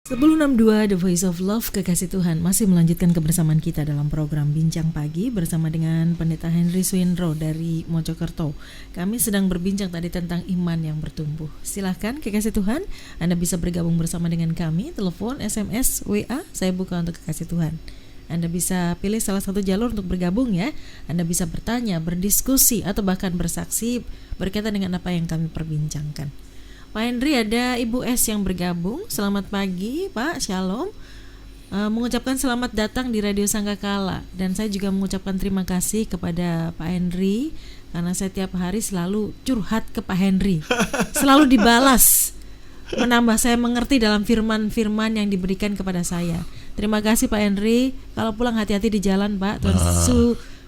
1062 The Voice of Love, Kekasih Tuhan masih melanjutkan kebersamaan kita dalam program Bincang Pagi bersama dengan Pendeta Henry Swindro dari Mojokerto. Kami sedang berbincang tadi tentang iman yang bertumbuh. Silahkan Kekasih Tuhan, Anda bisa bergabung bersama dengan kami, telepon, SMS, WA, saya buka untuk Kekasih Tuhan. Anda bisa pilih salah satu jalur untuk bergabung ya. Anda bisa bertanya, berdiskusi, atau bahkan bersaksi berkaitan dengan apa yang kami perbincangkan. Pak Henry, ada Ibu S yang bergabung. Selamat pagi Pak, Shalom. Mengucapkan selamat datang di Radio Sangkakala. Dan saya juga mengucapkan terima kasih kepada Pak Henry, karena saya tiap hari selalu curhat ke Pak Henry, selalu dibalas, menambah saya mengerti dalam firman-firman yang diberikan kepada saya. Terima kasih Pak Henry. Kalau pulang hati-hati di jalan Pak.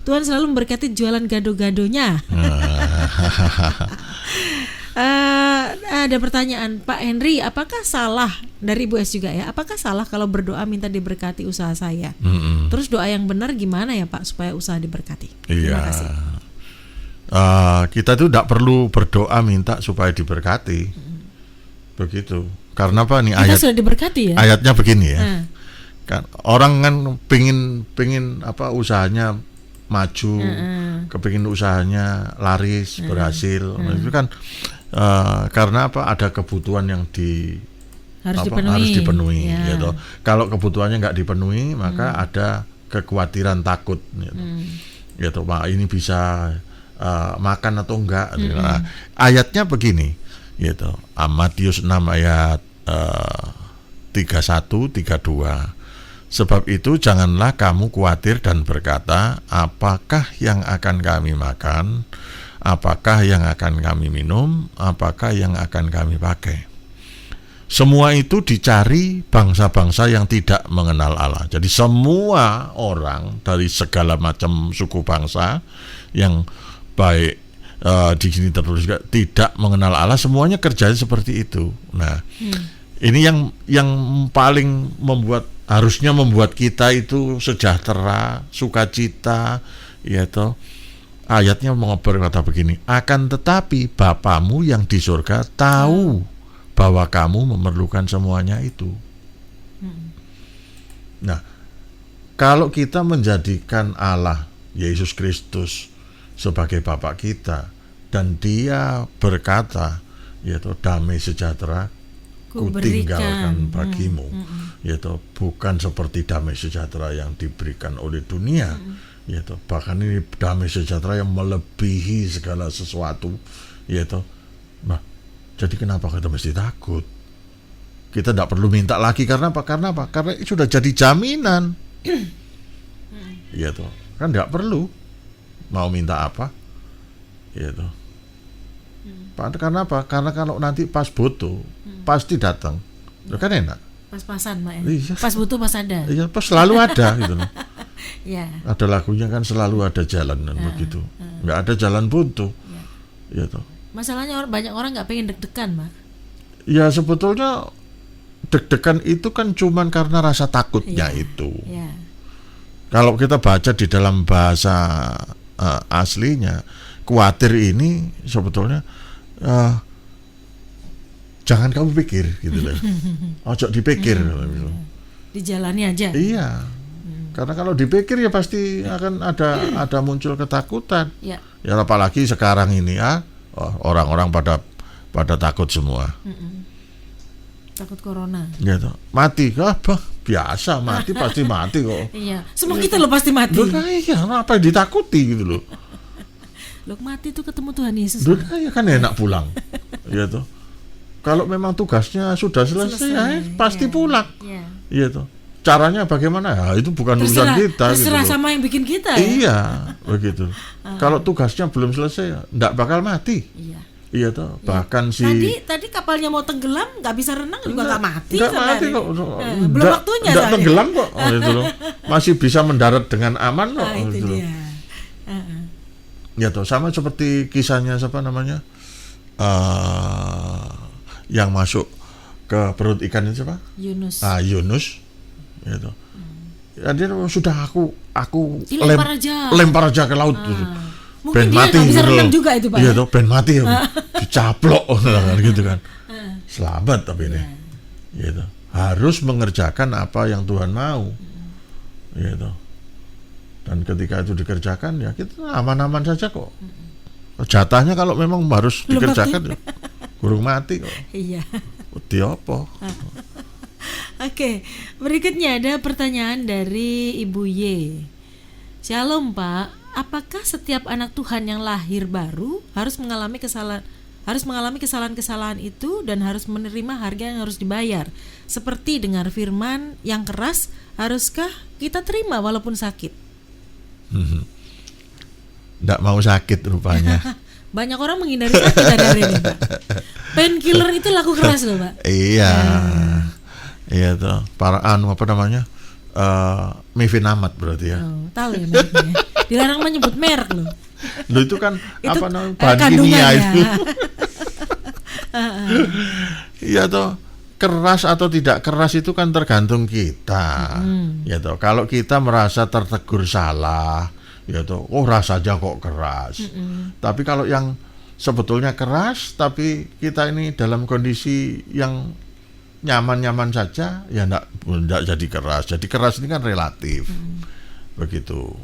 Tuhan selalu memberkati jualan gado-gadonya. Ada pertanyaan Pak Henry, apakah salah dari Ibu S juga ya? Apakah salah kalau berdoa minta diberkati usaha saya? Terus doa yang benar gimana ya Pak supaya usaha diberkati? Terima kasih. Kita tuh tidak perlu berdoa minta supaya diberkati, begitu. Karena apa nih kita sudah diberkati ya? Ayatnya begini ya. Kan orang kan pengin apa usahanya maju, kepingin usahanya laris, berhasil, itu kan karena apa ada kebutuhan yang harus dipenuhi ya. Gitu. Kalau kebutuhannya nggak dipenuhi, maka ada kekhawatiran, takut gitu. Pak ini bisa makan atau enggak. Nah, ayatnya begini gitu. Matius 6 ayat 31 32. Sebab itu janganlah kamu khawatir dan berkata, apakah yang akan kami makan, apakah yang akan kami minum, apakah yang akan kami pakai. Semua itu dicari bangsa-bangsa yang tidak mengenal Allah. Jadi semua orang dari segala macam suku bangsa yang baik di sini tertulis juga tidak mengenal Allah, semuanya kerjanya seperti itu. Nah, ini yang paling harusnya membuat kita itu sejahtera, sukacita, ya toh. Ayatnya berkata begini, akan tetapi Bapamu yang di surga tahu bahwa kamu memerlukan semuanya itu. Nah, kalau kita menjadikan Allah, Yesus Kristus sebagai Bapa kita, dan Dia berkata, yaitu damai sejahtera ku tinggalkan bagimu, yaitu bukan seperti damai sejahtera yang diberikan oleh dunia, yaitu bahkan ini damai sejahtera yang melebihi segala sesuatu, yaitu nah, jadi kenapa kita mesti takut? Kita tidak perlu minta lagi karena apa? Karena itu sudah jadi jaminan, yaitu kan tidak perlu mau minta apa, yaitu. Karena apa? Karena kalau nanti pas butuh pasti datang, kan enak. Pas-pasan Mbak ya. Iya. Pas butuh pas ada. Iya, pas selalu ada gitu loh. Ya. Ada lagunya kan selalu ada jalan dan begitu. Nggak ada jalan buntu. Ya toh. Masalahnya banyak orang nggak pengen deg-degan Mbak. Ya sebetulnya deg-degan itu kan cuman karena rasa takutnya itu. Ya. Kalau kita baca di dalam bahasa aslinya, khawatir ini sebetulnya jangan kamu pikir gitu loh. Ojo dipikir gitu. Dijalani aja. Iya. Karena kalau dipikir ya pasti akan ada muncul ketakutan. Ya apalagi sekarang ini orang-orang pada takut semua. Takut corona. Gitu. Mati biasa mati pasti mati kok. Iya. Semua kita loh pasti mati. Loh iya, apa yang ditakuti gitu loh. Loh mati itu ketemu Tuhan Yesus. Loh ya kan enak pulang. Gitu. Kalau memang tugasnya sudah selesai pasti pulang. Iya toh. Caranya bagaimana? Ya, itu bukan urusan kita. Terserah gitu sama yang bikin kita. Iya, begitu. Kalau tugasnya belum selesai, enggak bakal mati. Iya toh. Bahkan tadi kapalnya mau tenggelam, nggak bisa renang juga nggak mati. Nggak mati kok. Belum waktunya. Nggak tenggelam kok. Gitu loh. Masih bisa mendarat dengan aman kok. Itu gitu dia. Ya toh. Sama seperti kisahnya siapa namanya? Yang masuk ke perut ikan itu siapa? Yunus. Yunus. Gitu. Ya, dia sudah aku lempar aja ke laut. Mungkin dia mati nggak bisa gitu renang juga itu Pak. Iya tuh, ben mati dicaplok gitu kan. Selamat tapi ini. Gitu. harus mengerjakan apa yang Tuhan mau, gitu. Dan ketika itu dikerjakan ya kita aman-aman saja kok. Jatahnya kalau memang harus dikerjakan ya, burung mati kok. Iya. Wedi apa? Oke, berikutnya ada pertanyaan dari Ibu Y. Shalom Pak, apakah setiap anak Tuhan yang lahir baru harus mengalami kesalahan itu dan harus menerima harga yang harus dibayar? Seperti dengar firman yang keras, haruskah kita terima walaupun sakit? Nggak mau sakit rupanya. Banyak orang menghindari sakit hari ini, Pak. Painkiller itu laku keras loh, Pak. Iya. Iya tuh. Para apa namanya? Mifenamat berarti ya. Oh, tahu ya mereknya. Dilarang menyebut merek loh. Loh itu kan itu, apa namanya? Bahan kimia itu. Iya toh. Keras atau tidak keras itu kan tergantung kita. Ya toh. Kalau kita merasa tertegur salah, ya toh, oh rasanya kok keras. Tapi kalau yang sebetulnya keras tapi kita ini dalam kondisi yang nyaman-nyaman saja, ya enggak jadi keras. Jadi keras ini kan relatif. Begitu.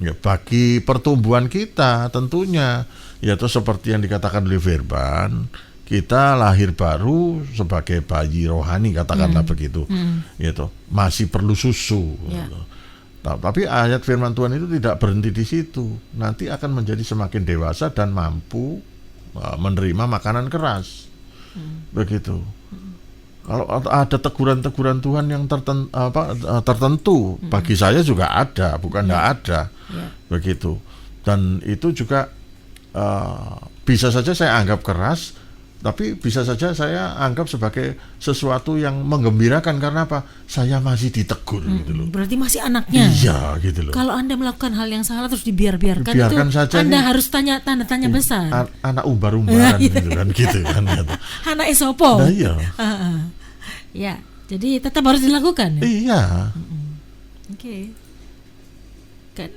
Ya bagi pertumbuhan kita tentunya, yaitu seperti yang dikatakan oleh firman, kita lahir baru sebagai bayi rohani, katakanlah begitu. Yaitu masih perlu susu. Gitu. Tapi ayat firman Tuhan itu tidak berhenti di situ. Nanti akan menjadi semakin dewasa dan mampu menerima makanan keras. Begitu. Kalau ada teguran-teguran Tuhan yang tertentu, bagi saya juga ada, bukan tidak ada. Begitu. Dan itu juga bisa saja saya anggap keras, tapi bisa saja saya anggap sebagai sesuatu yang menggembirakan. Karena apa? Saya masih ditegur gitu loh. Berarti masih anaknya. Iya gitu loh. Kalau Anda melakukan hal yang salah terus dibiarkan itu saja Anda nih, harus tanda tanya besar. Anak umbar-umbaran gitu kan, gitu kan. Anak esopo. Nah, iya. Ya, jadi tetap harus dilakukan. Ya? Iya. Oke.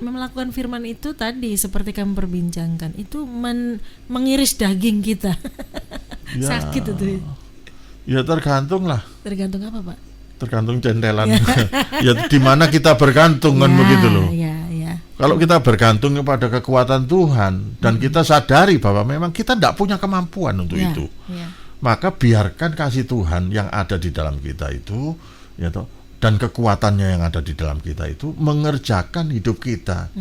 Melakukan firman itu tadi seperti kami perbincangkan itu mengiris daging kita. Ya, sakit itu. Ya tergantung lah. Tergantung apa Pak? Tergantung centelan. Ya di mana kita bergantung kan begitu loh. Ya. Kalau kita bergantung kepada kekuatan Tuhan dan kita sadari bahwa memang kita tidak punya kemampuan untuk itu, maka biarkan kasih Tuhan yang ada di dalam kita itu, ya toh, dan kekuatannya yang ada di dalam kita itu mengerjakan hidup kita.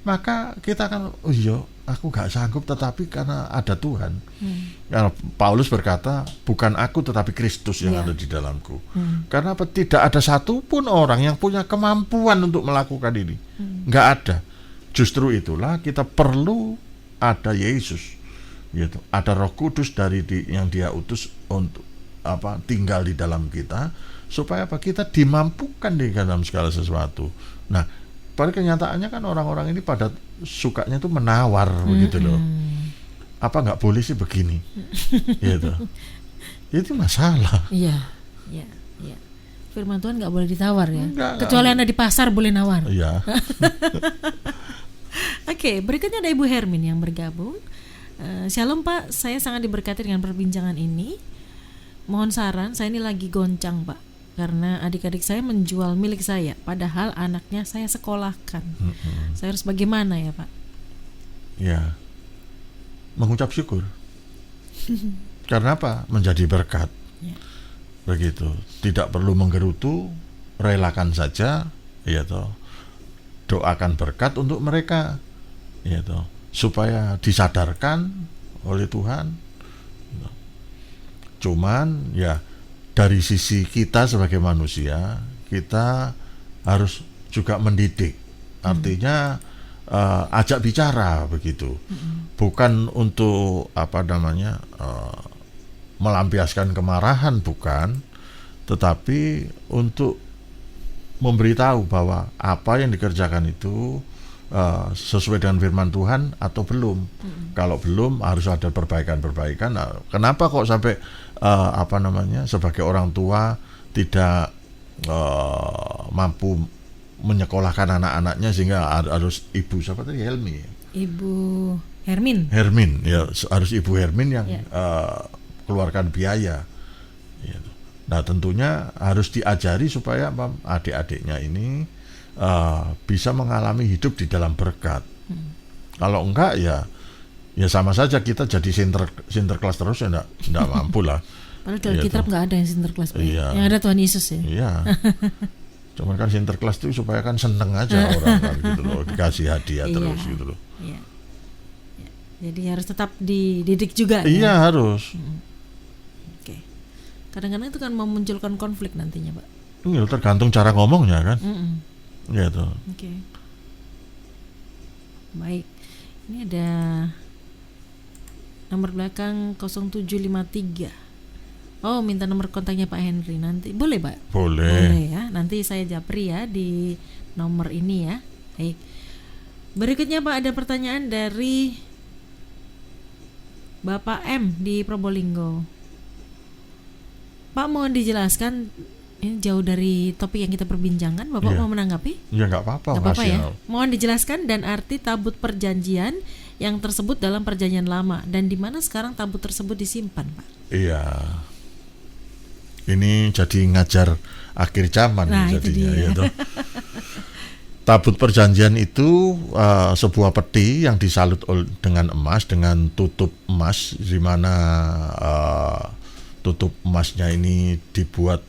Maka kita akan, oh iya, aku gak sanggup tetapi karena ada Tuhan. Karena Paulus berkata, bukan aku tetapi Kristus yang ada di dalamku. Karena apa? Tidak ada satupun orang yang punya kemampuan untuk melakukan ini. Gak ada. Justru itulah kita perlu ada Yesus. Gitu. Ada Roh Kudus yang Dia utus untuk tinggal di dalam kita, supaya kita dimampukan di dalam segala sesuatu. Nah, pada kenyataannya kan orang-orang ini pada sukanya tuh menawar begitu loh. Apa nggak boleh sih begini? Gitu. Itu masalah. Iya. Firman Tuhan nggak boleh ditawar ya. Kecuali Anda di pasar boleh nawar. Iya. Oke, berikutnya ada Ibu Hermin yang bergabung. Shalom Pak, saya sangat diberkati dengan perbincangan ini. Mohon saran, saya ini lagi goncang Pak, karena adik-adik saya menjual milik saya, padahal anaknya saya sekolahkan. Saya harus bagaimana ya Pak? Ya, mengucap syukur. Karena apa? Menjadi berkat. Begitu. Tidak perlu menggerutu, relakan saja, ya toh. Doakan berkat untuk mereka, ya toh, supaya disadarkan oleh Tuhan. Cuman ya dari sisi kita sebagai manusia, kita harus juga mendidik. Artinya ajak bicara begitu. Bukan untuk melampiaskan kemarahan, bukan, tetapi untuk memberitahu bahwa apa yang dikerjakan itu sesuai dengan firman Tuhan atau belum. Kalau belum, harus ada perbaikan-perbaikan. Nah, kenapa kok sampai sebagai orang tua tidak mampu menyekolahkan anak-anaknya, sehingga harus ibu siapa tadi, Helmi? Ibu Hermin ya, harus Ibu Hermin yang keluarkan biaya. Nah, tentunya harus diajari supaya adik-adiknya ini bisa mengalami hidup di dalam berkat. Kalau enggak ya sama saja kita jadi sinterklas terus ya enggak mampu lah. Padahal dalam Alkitab nggak ada yang sinterklas, Iya. Yang ada Tuhan Yesus ya. Iya. Cuman kan sinterklas itu supaya kan seneng aja orang kan gitu loh, dikasih hadiah terus gitu loh. Iya. Jadi harus tetap dididik juga. Iya, ya? harus. Oke. Kadang-kadang itu kan memunculkan konflik nantinya, Pak. Iya, tergantung cara ngomongnya kan. Gitu. Oke. Baik. Ini ada nomor belakang 0753. Oh, minta nomor kontaknya Pak Henry nanti. Boleh, Pak? Boleh ya. Nanti saya japri ya di nomor ini ya. Baik. Berikutnya Pak, ada pertanyaan dari Bapak M di Probolinggo. Pak, mohon dijelaskan, ini jauh dari topik yang kita perbincangkan. Bapak mau menanggapi? Ya, nggak apa-apa. Nggak apa-apa ya. Mohon dijelaskan dan arti tabut perjanjian yang tersebut dalam perjanjian lama dan di mana sekarang tabut tersebut disimpan, Pak. Iya. Ini jadi ngajar akhir zaman jadinya gitu. Tabut perjanjian itu sebuah peti yang disalut dengan emas, dengan tutup emas, di mana tutup emasnya ini dibuat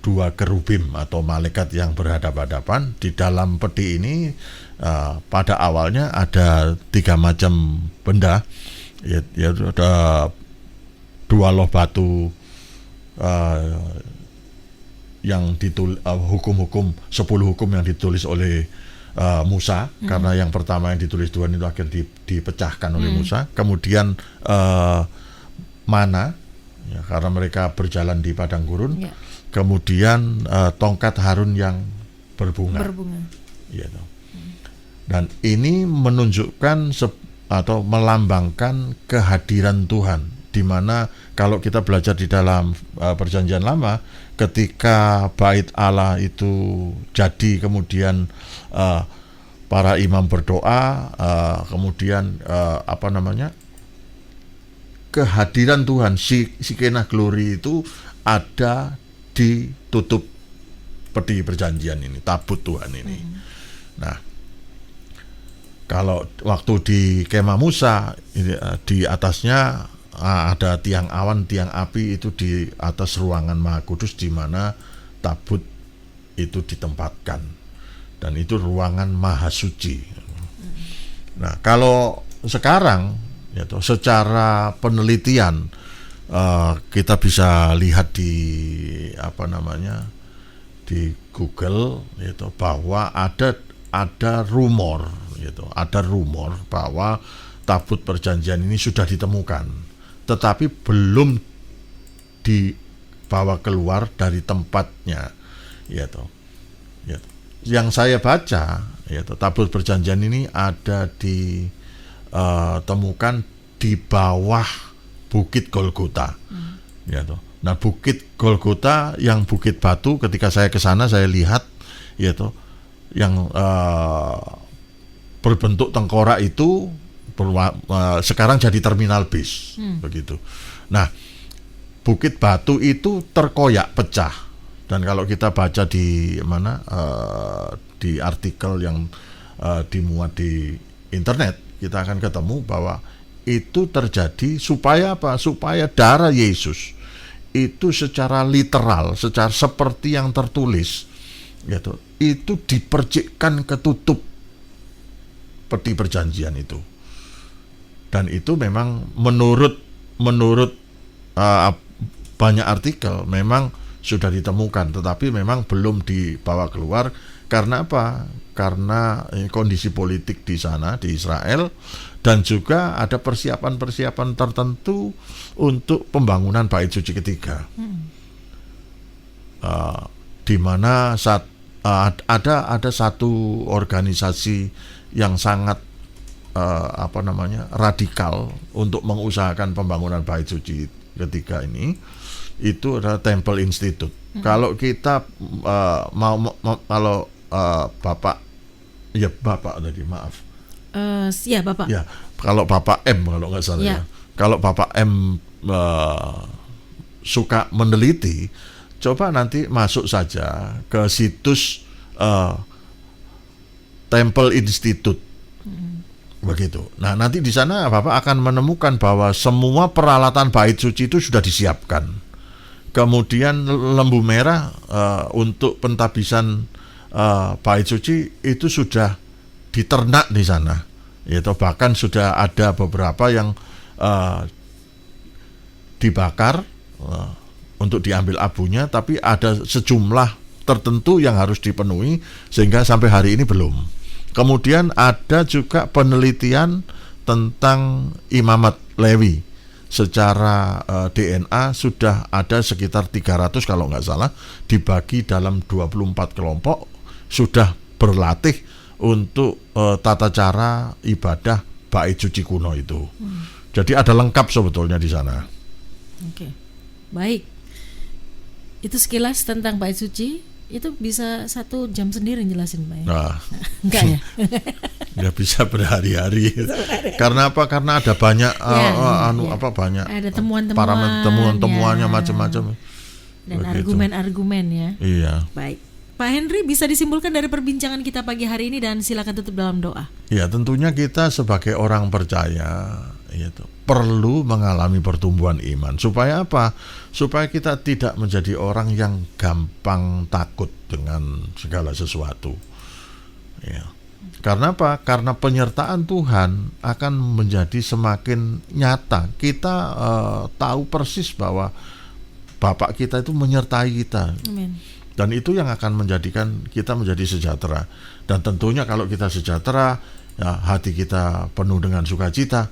dua kerubim atau malaikat yang berhadapan-hadapan. Di dalam peti ini pada awalnya ada 3 macam benda, ya ada 2 loh batu yang hukum-hukum 10 hukum yang ditulis oleh Musa, karena yang pertama yang ditulis Tuhan itu akhirnya dipecahkan oleh Musa. Kemudian mana, ya, karena mereka berjalan di padang gurun. Kemudian tongkat Harun yang berbunga. Gitu. Dan ini menunjukkan atau melambangkan kehadiran Tuhan, di mana kalau kita belajar di dalam perjanjian lama, ketika bait Allah itu jadi, kemudian para imam berdoa, kemudian kehadiran Tuhan, Shekinah glory itu ada di tutup peti perjanjian ini, tabut Tuhan ini. Nah, kalau waktu di kemah Musa, di atasnya ada tiang awan, tiang api itu di atas ruangan Maha Kudus, di mana tabut itu ditempatkan, dan itu ruangan Maha Suci. Nah, kalau sekarang yaitu secara penelitian kita bisa lihat di di Google, yaitu bahwa ada rumor, yaitu ada rumor bahwa tabut perjanjian ini sudah ditemukan, tetapi belum dibawa keluar dari tempatnya, yaitu. Yang saya baca, yaitu tabut perjanjian ini ada ditemukan di bawah Bukit Golgota, yaitu. Nah, Bukit Golgota yang bukit batu, ketika saya ke sana saya lihat, yaitu yang berbentuk tengkorak itu sekarang jadi terminal bis, begitu. Nah, bukit batu itu terkoyak, pecah, dan kalau kita baca di di artikel yang dimuat di internet, kita akan ketemu bahwa itu terjadi supaya apa? Supaya darah Yesus itu secara literal, secara seperti yang tertulis, gitu, itu dipercikkan ke tutup peti perjanjian itu. Dan itu memang menurut banyak artikel memang sudah ditemukan, tetapi memang belum dibawa keluar. Karena apa? Karena kondisi politik di sana, di Israel, dan juga ada persiapan-persiapan tertentu untuk pembangunan Bait Suci ketiga, di mana ada satu organisasi yang sangat radikal untuk mengusahakan pembangunan Bait Suci ketiga ini, itu adalah Temple Institute. Kalau kita kalau Bapak tadi, maaf. Ya, Bapak. Ya, kalau Bapak M, kalau nggak salah ya. Kalau Bapak M suka meneliti coba nanti masuk saja ke situs Temple Institute. Begitu. Nah, nanti di sana Bapak akan menemukan bahwa semua peralatan bait suci itu sudah disiapkan. Kemudian lembu merah untuk pentabisan bait suci itu sudah diternak di sana. Yaitu bahkan sudah ada beberapa yang dibakar untuk diambil abunya, tapi ada sejumlah tertentu yang harus dipenuhi sehingga sampai hari ini belum. Kemudian ada juga penelitian tentang imamat Lewi. Secara DNA sudah ada sekitar 300 kalau nggak salah, dibagi dalam 24 kelompok, sudah berlatih untuk tata cara ibadah bait suci kuno itu. Jadi ada lengkap sebetulnya di sana. Oke, baik. Itu sekilas tentang bait suci. Itu bisa 1 jam sendiri jelasin, Pak. Nah, enggak ya? Nggak bisa berhari-hari. Karena apa? Karena ada banyak banyak ada temuan-temuan, temuan-temuannya macam-macam. Dan begitu. Argumen-argumen ya. Iya. Baik. Pak Henry, bisa disimpulkan dari perbincangan kita pagi hari ini dan silakan tutup dalam doa. Ya, tentunya kita sebagai orang percaya perlu mengalami pertumbuhan iman. Supaya apa? Supaya kita tidak menjadi orang yang gampang takut dengan segala sesuatu. Ya. Karena apa? Karena penyertaan Tuhan akan menjadi semakin nyata. Kita tahu persis bahwa Bapak kita itu menyertai kita. Amin. Dan itu yang akan menjadikan kita menjadi sejahtera. Dan tentunya kalau kita sejahtera, ya, hati kita penuh dengan sukacita,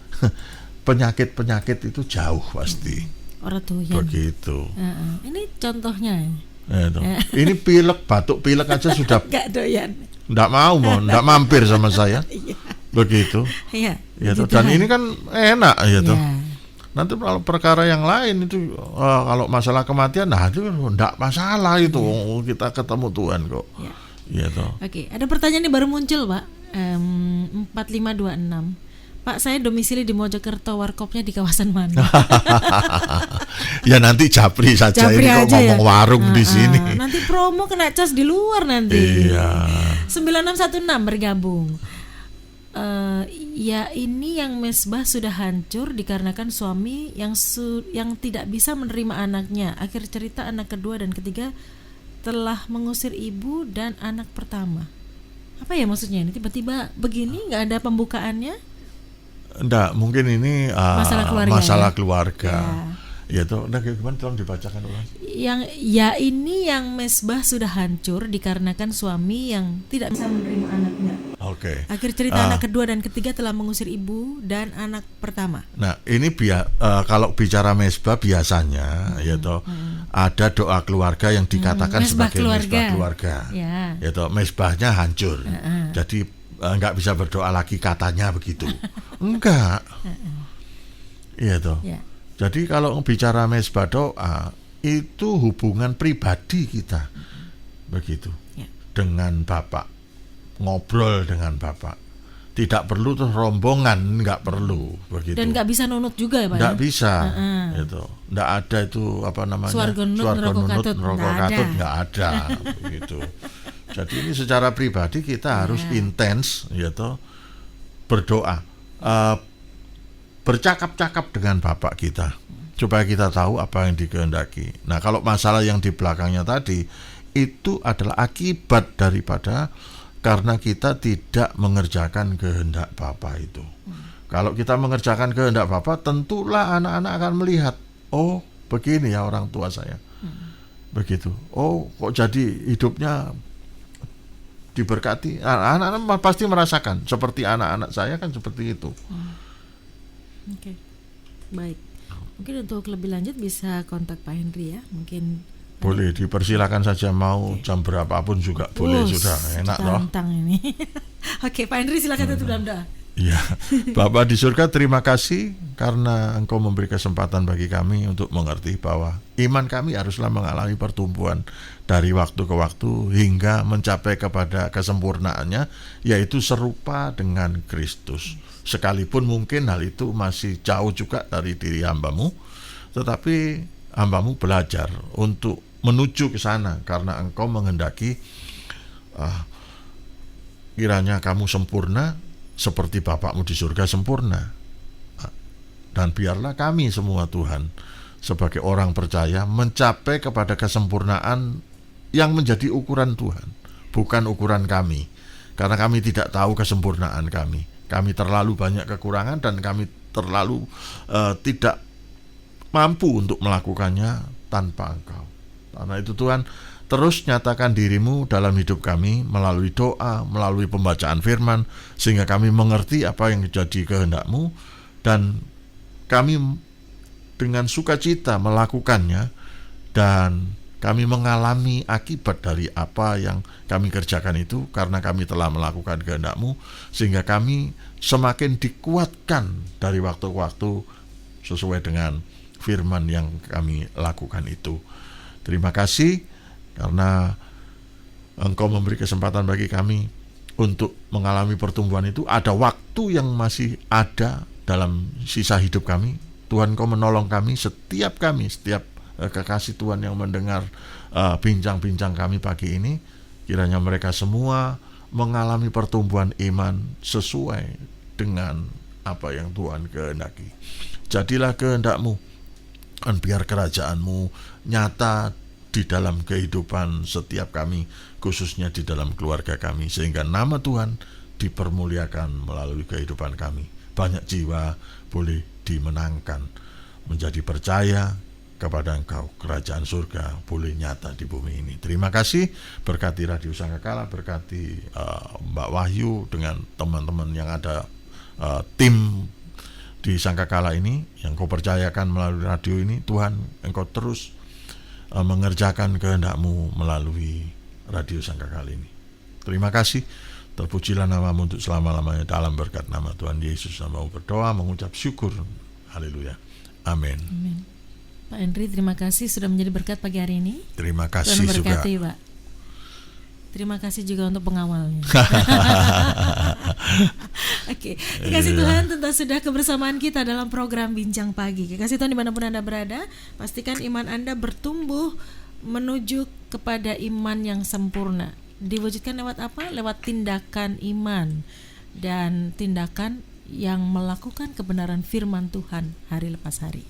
penyakit-penyakit itu jauh pasti. Orang tuh ya. Begitu. Ini contohnya. Ini pilek, batuk pilek aja sudah Gak doyan. Nggak nggak mampir sama saya. Begitu. Iya. Dan ini kan enak gitu. Nanti kalau perkara yang lain itu kalau masalah kematian, nah itu enggak masalah itu, kita ketemu Tuhan kok. Gitu. Oke, ada pertanyaan yang baru muncul, Pak. 4526. Pak, saya domisili di Mojokerto, warkopnya di kawasan mana? Ya nanti japri saja, ini kok ngomong warung di sini. Nanti promo kena cas di luar nanti. Iya. 9616 bergabung. Ya ini yang mesbah sudah hancur dikarenakan suami yang tidak bisa menerima anaknya. Akhir cerita anak kedua dan ketiga telah mengusir ibu dan anak pertama. Apa ya maksudnya ini? Tiba-tiba begini nggak ada pembukaannya? Enggak, mungkin ini masalah keluarga. Ya tuh, gimana tolong dibacakan ulang. Ini yang mesbah sudah hancur dikarenakan suami yang tidak bisa menerima anaknya. Oke. Akhir cerita anak kedua dan ketiga telah mengusir ibu dan anak pertama. Nah, ini kalau bicara mesbah biasanya ada doa keluarga yang dikatakan sebagai mesbah keluarga. Ya. Mesbahnya hancur. Jadi nggak bisa berdoa lagi katanya begitu. Enggak. Iya toh. Ya. Jadi kalau bicara mesbah doa itu hubungan pribadi kita, begitu, dengan Bapak, ngobrol dengan Bapak, tidak perlu terus rombongan, nggak perlu, begitu. Dan nggak bisa nunut juga ya Pak? Nggak bisa, itu, nggak ada itu apa namanya, Swarga nunut, rokok katut, nggak ada, begitu. Jadi ini secara pribadi kita harus intens, berdoa. Bercakap-cakap dengan Bapak kita supaya kita tahu apa yang dikehendaki. Nah, kalau masalah yang di belakangnya tadi itu adalah akibat daripada karena kita tidak mengerjakan kehendak Bapa itu. Kalau kita mengerjakan kehendak Bapa, tentulah anak-anak akan melihat, oh begini ya orang tua saya, begitu. Oh kok jadi hidupnya diberkati. Anak-anak pasti merasakan seperti anak-anak saya kan seperti itu. Oke, baik. Mungkin untuk lebih lanjut bisa kontak Pak Henry ya. Mungkin boleh dipersilakan saja mau jam berapapun juga boleh, sudah enak loh. Tantang ini. Oke, Pak Henry silakan tutup dalam doa. Ya, Bapak di surga, terima kasih karena Engkau memberi kesempatan bagi kami untuk mengerti bahwa iman kami haruslah mengalami pertumbuhan dari waktu ke waktu hingga mencapai kepada kesempurnaannya, yaitu serupa dengan Kristus. Sekalipun mungkin hal itu masih jauh juga dari diri hamba-Mu, tetapi hamba-Mu belajar untuk menuju ke sana, karena Engkau menghendaki kiranya kamu sempurna seperti Bapakmu di surga sempurna. Dan biarlah kami semua Tuhan sebagai orang percaya mencapai kepada kesempurnaan yang menjadi ukuran Tuhan, bukan ukuran kami. Karena kami tidak tahu kesempurnaan kami. Kami terlalu banyak kekurangan dan kami terlalu tidak mampu untuk melakukannya tanpa Engkau. Karena itu Tuhan, terus nyatakan dirimu dalam hidup kami melalui doa, melalui pembacaan firman, sehingga kami mengerti apa yang menjadi kehendak-Mu, dan kami dengan sukacita melakukannya, dan kami mengalami akibat dari apa yang kami kerjakan itu, karena kami telah melakukan kehendak-Mu, sehingga kami semakin dikuatkan dari waktu ke waktu sesuai dengan firman yang kami lakukan itu. Terima kasih karena Engkau memberi kesempatan bagi kami untuk mengalami pertumbuhan itu. Ada waktu yang masih ada dalam sisa hidup kami. Tuhan, Engkau menolong kami, setiap kekasih Tuhan yang mendengar bincang-bincang kami pagi ini, kiranya mereka semua mengalami pertumbuhan iman sesuai dengan apa yang Tuhan kehendaki. Jadilah kehendak-Mu, dan biar kerajaan-Mu nyata di dalam kehidupan setiap kami, khususnya di dalam keluarga kami, sehingga nama Tuhan dipermuliakan melalui kehidupan kami. Banyak jiwa boleh dimenangkan menjadi percaya kepada Engkau. Kerajaan surga boleh nyata di bumi ini. Terima kasih. Berkati Radio Sangkakala, berkati Mbak Wahyu dengan teman-teman yang ada, tim di Sangkakala ini yang Kau percayakan melalui radio ini. Tuhan, Engkau terus mengerjakan kehendak-Mu melalui Radio Sangkakala ini. Terima kasih. Terpujilah nama-Mu untuk selama-lamanya. Dalam berkat nama Tuhan Yesus, nama berdoa, mengucap syukur. Haleluya. Amin. Amin. Pak Henry, terima kasih sudah menjadi berkat pagi hari ini. Terima kasih Tuhan juga. berkati, Pak. Terima kasih juga untuk pengawalnya. Oke, kekasih Tuhan, tentu sudah kebersamaan kita dalam program Bincang Pagi. Kekasih Tuhan, dimanapun Anda berada, pastikan iman Anda bertumbuh menuju kepada iman yang sempurna. Diwujudkan lewat apa? Lewat tindakan iman dan tindakan yang melakukan kebenaran firman Tuhan hari lepas hari.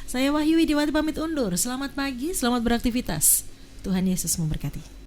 Saya Wahyu Widiwati pamit undur. Selamat pagi, selamat beraktivitas. Tuhan Yesus memberkati.